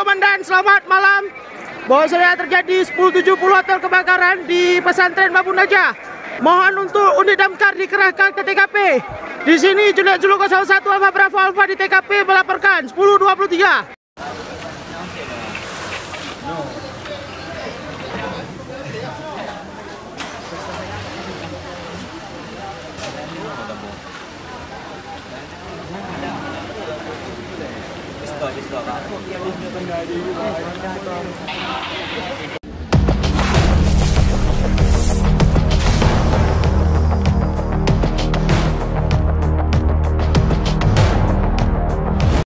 Komandan, selamat malam. Bahwasanya terjadi 1070 hotel kebakaran di pesantren Babu Najah. Mohon untuk unit damkar dikerahkan ke TKP. Di sini Juliet Zulu 01 Alfa Bravo Alfa di TKP melaporkan 1023. Visto,